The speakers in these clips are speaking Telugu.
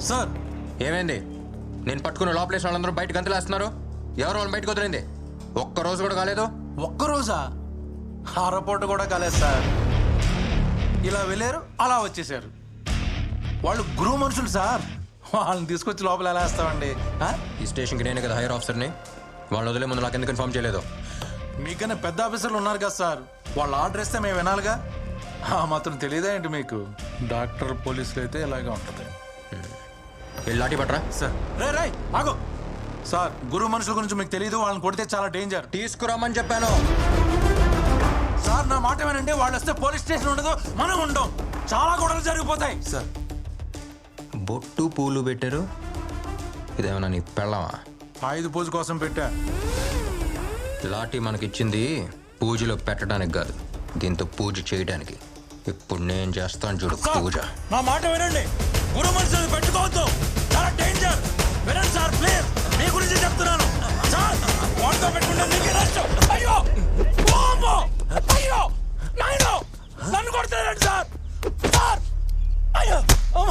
సార్ ఏమైంది? నేను పట్టుకున్న లోపలేసిన వాళ్ళందరూ బయట గంతులేస్తున్నారు. ఎవరు వాళ్ళు బయటకు వదిలింది? ఒక్క రోజు కూడా కాలేదు. ఒక్కరోజా? అరపూట కూడా కాలేదు సార్. ఇలా వెళ్ళారు, అలా వచ్చేసారు. వాళ్ళు గురువు మనుషులు సార్. వాళ్ళని తీసుకొచ్చి లోపల ఎలా వేస్తామండి? ఈ స్టేషన్కి నేనే కదా హైయర్ ఆఫీసర్ని. వాళ్ళు వదిలే ముందు నాకు ఎందుకు ఇన్ఫార్మ్ చేయలేదు? మీకన్నా పెద్ద ఆఫీసర్లు ఉన్నారు కదా సార్. వాళ్ళు ఆర్డర్ ఇస్తే మేము వినాలిగా. మాత్రం తెలియదా ఏంటి మీకు? డాక్టర్ పోలీసులు అయితే ఇలాగే ఉంటుంది. లాఠీ పట్రా. సార్ రే రే ఆగో సార్. గురువు మనుషుల గురించి మీకు తెలియదు. వాళ్ళని కొడితే చాలా డేంజర్. తీసుకురామని చెప్పాను సార్. నా మాట ఏమనంటే వాళ్ళు వస్తే పోలీస్ స్టేషన్ ఉండదు, మనం ఉండం. చాలా గొడవలు జరిగిపోతాయి సార్. బొట్టు పూలు పెట్టారు. ఇదేమన్నా నీ పెళ్ళమా? ఆయుధ పూజ కోసం పెట్టా. లాఠీ మనకిచ్చింది పూజలో పెట్టడానికి కాదు, దీంతో పూజ చేయడానికి. ఇప్పుడు నేను చేస్తాను చూడు పూజ. నా మాట వినండి. గురు మనుషులు పెట్టుకోవద్దు, చాలా డేంజర్. వినండి సార్ ప్లీజ్, మీ గురించి చెప్తున్నాను సార్. వాళ్ళతో పెట్టుకుంటే నీకే నష్టం. అయ్యో అమ్మో, అయ్యో నాయనో, నన్ను కొడుతున్నారండి సార్. సార్ అయ్యో అమ్మ,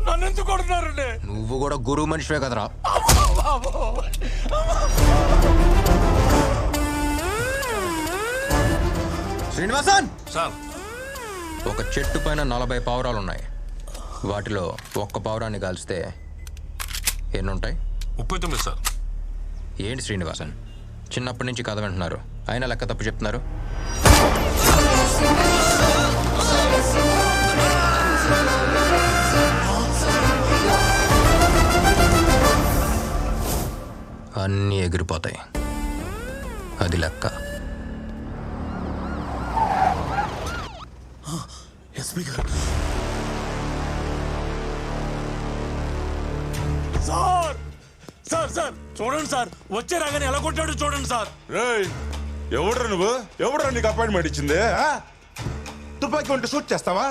నన్ను ఎందుకు కొడుతున్నారండి? నువ్వు కూడా గురువు మనిషివే కదరా. శ్రీనివాసన్ సార్, ఒక చెట్టు పైన 40 పావురాలు ఉన్నాయి. వాటిలో ఒక్క పావురాన్ని కాల్స్తే ఎన్నుంటాయి? 39 సార్. ఏంటి శ్రీనివాసన్, చిన్నప్పటి నుంచి కథ వింటున్నారు, అయినా లెక్క తప్పు చెప్తున్నారు. అన్నీ ఎగిరిపోతాయి, అది లెక్క. ఎస్పీ గారు సార్. సార్ సార్ చూడండి సార్, వచ్చే రాగానే ఎలా కొట్టాడు చూడండి సార్. రేయ్, ఎవడ్రా నువ్వు? ఎవడ్రా నీకు అపాయింట్మెంట్ ఇచ్చింది? తుపాకీ ఉంటే షూట్ చేస్తావా?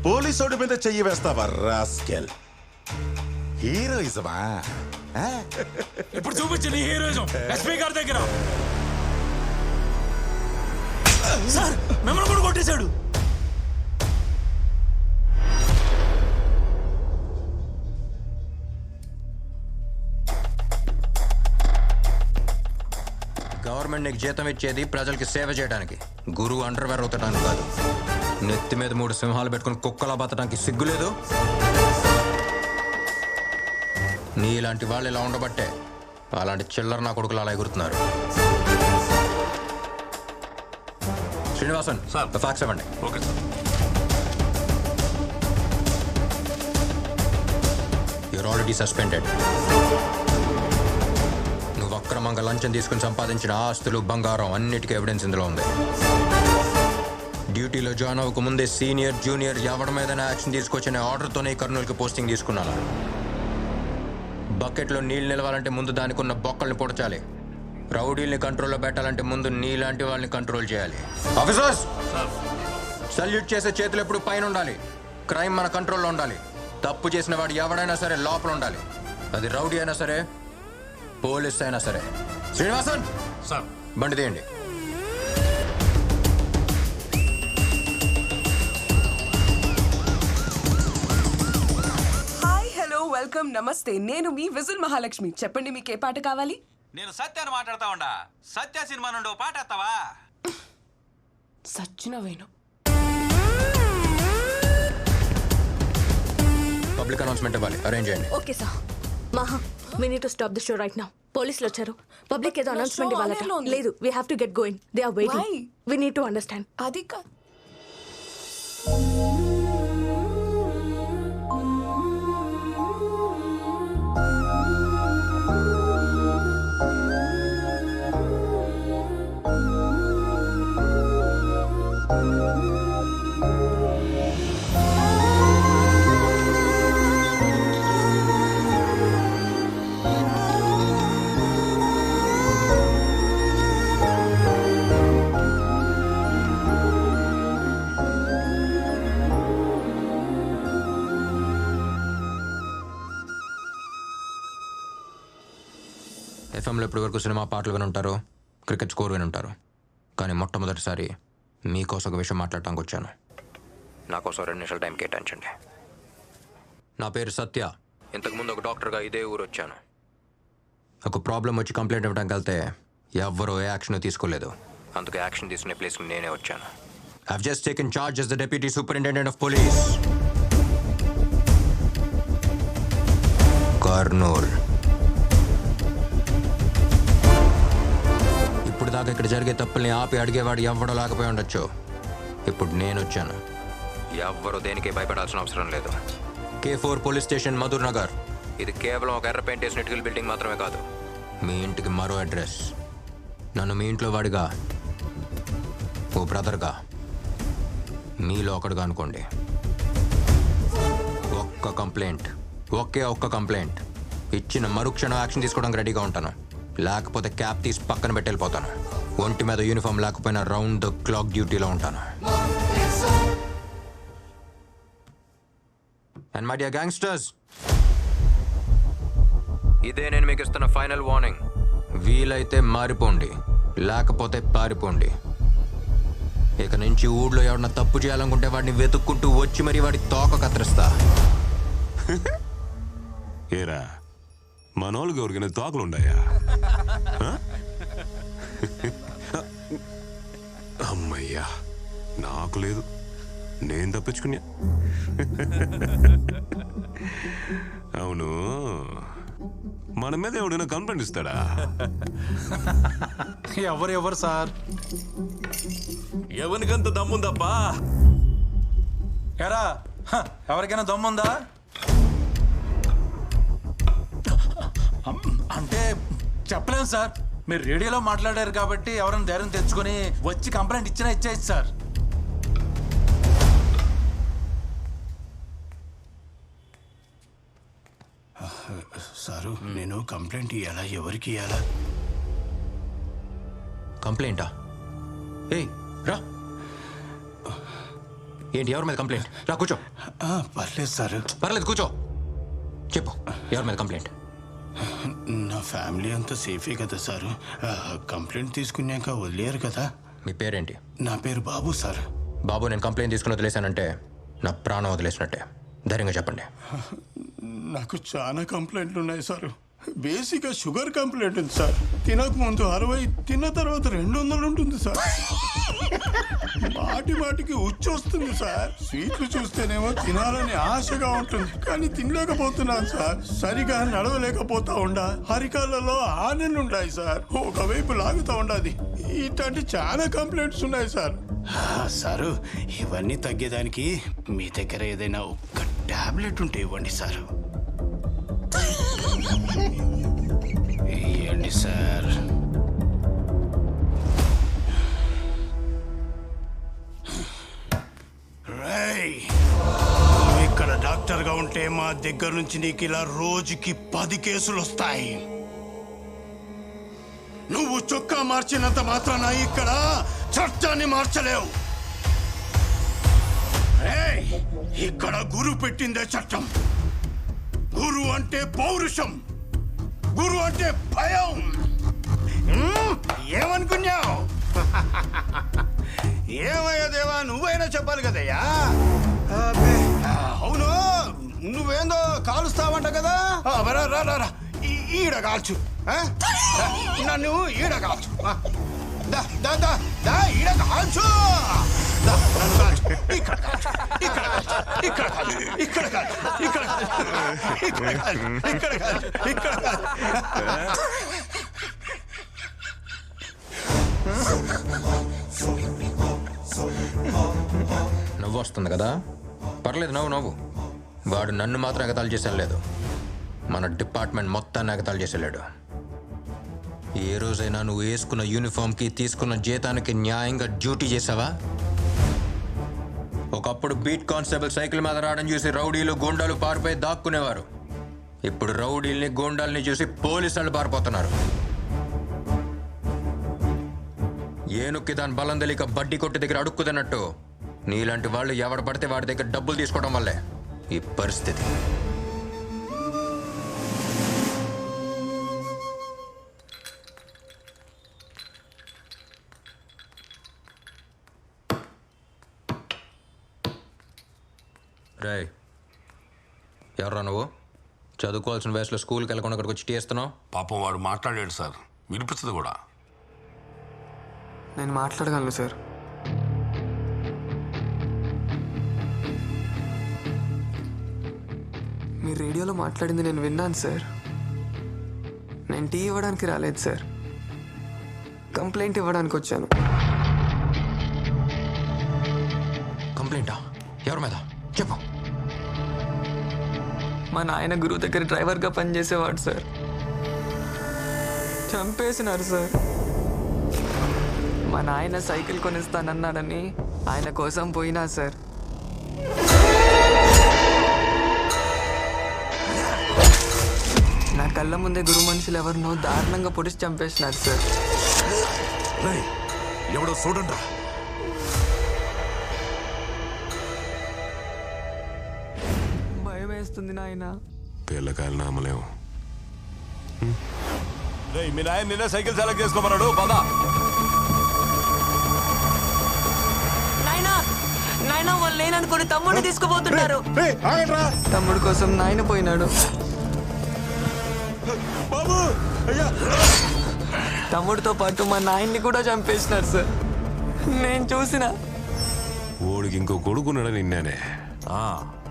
పోలీసోడి మీద చెయ్యి వేస్తావా రాస్కెల్? హీరోయిజమా? ఇప్పుడు చూపించింది హీరోయిజం ఎస్పీ గారి దగ్గర. సార్ మిమ్మల్ని కూడా కొట్టేశాడు. గవర్నమెంట్ నీకు జీతం ఇచ్చేది ప్రజలకి సేవ చేయడానికి, గురువు అండర్వేర్ అవుతాడానికి కాదు. నెత్తి మీద 3 సింహాలు పెట్టుకుని కుక్కలా బతడానికి సిగ్గులేదు? నీలాంటి వాళ్ళు ఇలా ఉండబట్టే అలాంటి చిల్లర నా కొడుకులు అలా ఎగురుతున్నారు. శ్రీనివాసన్ సార్. ఫ్యాక్స్ ఇవ్వండి. Okay sir. Your already suspended. నువ్వు అక్రమంగా లంచం తీసుకుని సంపాదించిన ఆస్తులు, బంగారం అన్నిటికీ ఎవిడెన్స్ ఇందులో ఉంది. డ్యూటీలో జాయిన్ అవ్వక ముందే సీనియర్ జూనియర్ ఎవరి మీదైనా యాక్షన్ తీసుకొచ్చిన ఆర్డర్తోనే కర్నూలుకి పోస్టింగ్ తీసుకున్నాను. బకెట్లో నీళ్ళు నిలవాలంటే ముందు దానికి ఉన్న బొక్కల్ని పొడచాలి. రౌడీల్ని కంట్రోల్లో పెట్టాలంటే ముందు నీలాంటి వాళ్ళని కంట్రోల్ చేయాలి. ఆఫీసర్స్, సల్యూట్ చేసే చేతులు ఎప్పుడు పైన ఉండాలి. క్రైమ్ మన కంట్రోల్లో ఉండాలి. తప్పు చేసిన వాడు ఎవడైనా సరే లోపల ఉండాలి. అది రౌడీ అయినా సరే, పోలీస్ అయినా సరే. శ్రీనివాసన్ సార్, బండి తీయండి. హాయ్, హలో, వెల్కమ్, నమస్తే. నేను మీ విజిల్ మహాలక్ష్మి. చెప్పండి, మీకు ఏ పాట కావాలి? నేను సత్యాన్ని మాట్లాడతా ఉండా. సత్య సినిమా నుండి ఓ పాట ఎత్తావా? సచ్చిన వేణు. పబ్లిక్ అనౌన్స్మెంట్ ఇవ్వాలి, అరేంజ్ చేయండి. Okay sir. మహా, we need to stop the show right now. పోలీసులు వచ్చారు. పబ్లిక్ ఏదో అనౌన్స్మెంట్ ఇవ్వాలట. లేదు, we have to get going. They are waiting. Why? We need to understand. అది కాదు. ఎఫ్ఎంలో ఇప్పటి వరకు సినిమా పాటలు విని ఉంటారు, క్రికెట్ స్కోర్ విని ఉంటారు. కానీ మొట్టమొదటిసారి మీకోసం ఒక విషయం మాట్లాడటానికి వచ్చాను. నా కోసం 2 నిమిషాలు టైం కేటాయించండి. నా పేరు సత్య. ఇంతకుముందు ఒక డాక్టర్గా ఇదే ఊరు వచ్చాను. ఒక ప్రాబ్లం వచ్చి కంప్లైంట్ ఇవ్వడానికి వెళ్తే ఎవ్వరూ ఏ యాక్షన్ తీసుకోలేదు. అందుకే యాక్షన్ తీసుకునే ప్లేస్కి నేనే వచ్చాను. I've just taken charge as the Deputy Superintendent of Police. Kurnool. ఇప్పుడు దాకా ఇక్కడ జరిగే తప్పుల్ని ఆపి అడిగేవాడు ఎవ్వడో లేకపోయి ఉండొచ్చు. ఇప్పుడు నేను వచ్చాను. ఎవ్వరూ దేనికి భయపడాల్సిన అవసరం లేదు. K4 police station, Madhur Nagar. ఇది కేవలం ఒక ఎర్ర పెయింట్ వేసిన ఇటుకల బిల్డింగ్ మాత్రమే కాదు, మీ ఇంటికి మరో అడ్రస్. నన్ను మీ ఇంట్లో వాడిగా, ఓ బ్రదర్గా, మీలో ఒకడుగా అనుకోండి. ఒక్క కంప్లైంట్, ఒక్క కంప్లైంట్ ఇచ్చిన మరుక్షణం యాక్షన్ తీసుకోవడానికి రెడీగా ఉంటాను. లేకపోతే క్యాప్ తీసి పక్కన పెట్టి వెళ్ళిపోతాను. ఒంటి మీద యూనిఫామ్ లేకపోయినా రౌండ్ ద క్లాక్ డ్యూటీలో ఉంటాను. అండ్ మై డియర్ గ్యాంగ్స్టర్స్, ఇదే నేను మీకు ఇస్తున్న ఫైనల్ వార్నింగ్. వీలైతే మారిపోండి, లేకపోతే పారిపోండి. ఇక నుంచి ఊళ్ళో ఎవరన్నా తప్పు చేయాలనుకుంటే వాడిని వెతుక్కుంటూ వచ్చి మరి వాడి తోక కత్తిరిస్తా. ఏరా మనోళ్ళకి ఎవరికైనా తోకలు ఉన్నాయా? అమ్మయ్యా, నాకు లేదు, నేను తప్పించుకున్నా. అవును, మన మీద ఎవడైనా కంప్లైంట్ ఇస్తాడా? ఎవరు సార్? ఎవరికంత దమ్ముందప్పా? ఎరా, ఎవరికైనా దమ్ముందా? అంటే చెప్పలేము సార్. మీరు రేడియోలో మాట్లాడారు కాబట్టి ఎవరైనా ధైర్యం తెచ్చుకొని వచ్చి కంప్లైంట్ ఇచ్చినా ఇచ్చేయచ్చు సార్. సారు, నేను కంప్లైంట్ ఇవ్వాలా? ఎవరికి ఇవ్వాలా? కంప్లైంటా? ఏయ్ రా. ఏంటి, ఎవరి మీద కంప్లైంట్? రా కూర్చో. పర్లేదు సారు. పర్లేదు కూర్చో. చెప్పు, ఎవరి మీద కంప్లైంట్? నా ఫ్యామిలీ అంతా సేఫే కదా సారు. కంప్లైంట్ తీసుకున్నాక వదిలేరు కదా. మీ పేరేంటి? నా పేరు బాబు సార్. బాబు, నేను కంప్లైంట్ తీసుకుని వదిలేశానంటే నా ప్రాణం వదిలేసినట్టే. ధైర్యంగా చెప్పండి. నాకు చాలా కంప్లైంట్లు ఉన్నాయి సారు. బేసిక్గా షుగర్ కంప్లైంట్ ఉంది సార్. తినక ముందు 60, తిన్న తర్వాత 200 ఉంటుంది సార్. మాటికి ఉచ్చొస్తుంది సార్. స్వీట్లు చూస్తేనేమో తినాలని ఆశగా ఉంటుంది, కానీ తినలేకపోతున్నాను సార్. సరిగా నడవలేకపోతా ఉండా. అరికాళ్ళలో ఆనెలుంటాయి సార్. ఒకవైపు లాగుతా ఉండాది. ఇట్లాంటి చాలా కంప్లైంట్స్ ఉన్నాయి సార్. సారు, ఇవన్నీ తగ్గేదానికి మీ దగ్గర ఏదైనా ఒక్క టాబ్లెట్ ఉంటే ఇవ్వండి సారు. ఇవ్వండి సార్. నువ్వు ఇక్కడ డాక్టర్గా ఉంటే మా దగ్గర నుంచి నీకు ఇలా రోజుకి 10 కేసులు వస్తాయి. నువ్వు చొక్కా మార్చినంత మాత్రాన ఇక్కడ చట్టాన్ని మార్చలేవు. ఇక్కడ గురు పెట్టిందే చట్టం. గురు అంటే పౌరుషం, గురు అంటే భయం. ఏమనుకున్నావు? ఏమయ్యా దేవా, నువ్వైనా చెప్పాలి కదయ్యా. అవును, నువ్వేందో కాలుస్తావంట కదా. రా, ఈడ కాల్చు. నన్ను ఈడ కాల్చు. ఈడ కాల్చు. నన్ను కాల్చు. ఇక్కడ కాల్చు, ఇక్కడ కాల్చు, ఇక్కడ కాల్చు, ఇక్కడ కాల్చు, ఇక్కడ కాల్చు, ఇక్కడ కాల్చు, ఇక్కడ కాల్చు, ఇక్కడ కాల్చు. నవ్వు వస్తుంది కదా, పర్లేదు, నవ్వు. వాడు నన్ను మాత్రం ఎగతాళి చేసేం లేదు, మన డిపార్ట్మెంట్ మొత్తాన్ని ఎగతాళి చేసేలేడు. ఏ రోజైనా నువ్వు వేసుకున్న యూనిఫామ్కి తీసుకున్న జీతానికి న్యాయంగా డ్యూటీ చేసావా? ఒకప్పుడు బీట్ కానిస్టేబుల్ సైకిల్ మీద రావడం చూసి రౌడీలు, గూండాలు పారిపోయి దాక్కునేవారు. ఇప్పుడు రౌడీల్ని, గూండాల్ని చూసి పోలీసు వాళ్ళు పారిపోతున్నారు. ఏనుక్కి దాని బలం తెలియక బడ్డీ కొట్టి దగ్గర అడుక్కుతున్నట్టు నీలాంటి వాళ్ళు ఎవడ పడితే వాడి దగ్గర డబ్బులు తీసుకోవడం వల్లే ఈ పరిస్థితి. రేయ్, ఎవర్రా నువ్వు? చదువుకోవాల్సిన వయసులో స్కూల్కి వెళ్ళకుండా ఇక్కడికి వచ్చి చేస్తున్నావు. పాపం వాడు మాట్లాడాడు సార్, వినిపించదు కూడా. నేను మాట్లాడగలను సార్. మీరు రేడియోలో మాట్లాడింది నేను విన్నాను సార్. నేను టీ ఇవ్వడానికి రాలేదు సార్, కంప్లైంట్ ఇవ్వడానికి వచ్చాను. కంప్లైంటా? ఎవరి మీద చెప్పు. మా నాయన గురువు దగ్గర డ్రైవర్గా పనిచేసేవాడు సార్. చంపేసినారు సార్. మా నాయన సైకిల్ కొనిస్తానన్నాడని ఆయన కోసం పోయినా సార్. నా కళ్ళ ముందే గురు మనుషులు ఎవరినో దారుణంగా పొడిచి చంపేసినారు సార్. ఎవడో చూడండి. భయం వేస్తుంది నాయన. పిల్లకాయలు నామలేము. మీ నాయన నిన్నే సైకిల్ సెలెక్ట్ చేసుకోమన్నాడు. పద. నాయన వాళ్ళు లేననుకుని తమ్ముడిని తీసుకుపోతున్నారు. తమ్ముడు కోసం నాయన పోయినాడు. బాబు అయ్యా, తమ్ముడితో పాటు మా నాయన్ని కూడా చంపేసినారు సార్. నేను చూసిన. ఓడికి ఇంకో కొడుకున్నాడని నిన్నానే.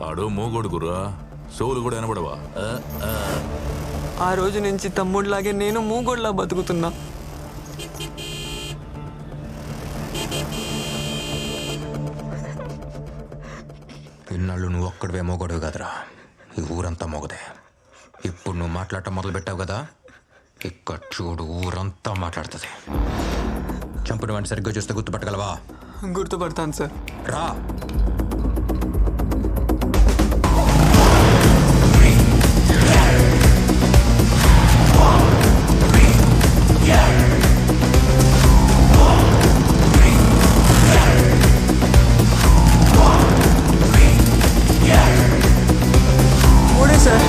ఆడు మూగోడు గుర్రా, సోలు కూడా వినబడవా? ఆ రోజు నుంచి తమ్ముడిలాగే నేను మూగోడ్లా బతుకుతున్నా. ఇన్నాళ్ళు నువ్వు ఒక్కడివే మోగొడవి కదరా, ఈ ఊరంతా మోగదే. ఇప్పుడు నువ్వు మాట్లాడటం మొదలు పెట్టావు కదా, ఇక్కడ చూడు ఊరంతా మాట్లాడుతుంది. చంపిన వాడిని సరిగ్గా చూస్తే గుర్తుపట్టగలవా? గుర్తుపడతాను సార్. రా. మూడే సార్.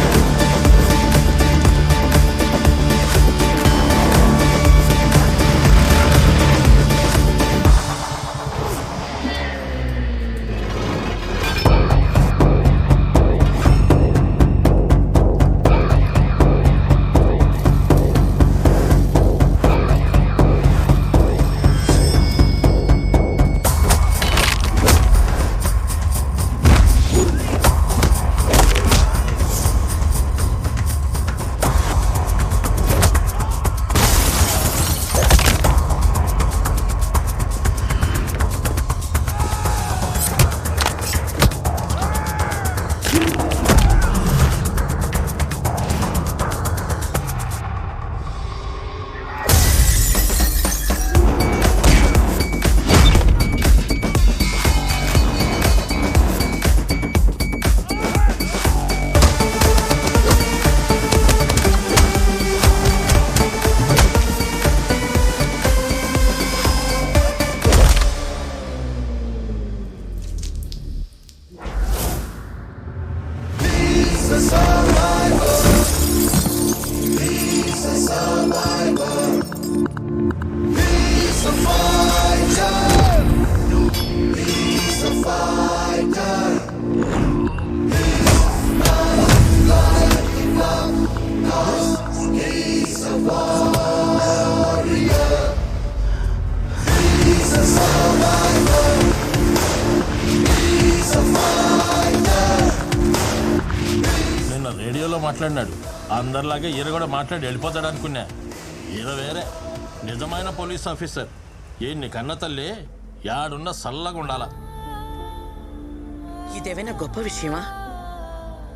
నిన్న రేడియోలో మాట్లాడినాడు. అందరిలాగే ఈయన కూడా మాట్లాడి వెళ్ళిపోతాడు అనుకున్నా. ఈయన వేరే నిజమైన పోలీస్ ఆఫీసర్. ఏ కన్న తల్లి యాడున్న సల్లగా ఉండాలా. ఇదేమైనా గొప్ప విషయమా?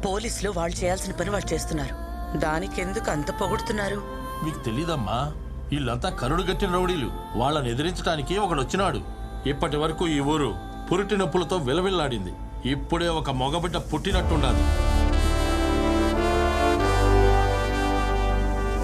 పోలీసులు వాళ్ళు చేయాల్సిన పని వాళ్ళు చేస్తున్నారు. దానికి ఎందుకు అంత పొగుడుతున్నారు? మీకు తెలీదమ్మా, వీళ్ళంతా కరుడు గట్టిన రౌడీలు. వాళ్ళని ఎదిరించడానికి ఒకడు వచ్చినాడు. ఇప్పటి వరకు ఈ ఊరు పురిటి నొప్పులతో విలవిల్లాడింది. ఇప్పుడే ఒక మగబిడ్డ పుట్టినట్టుండాలి.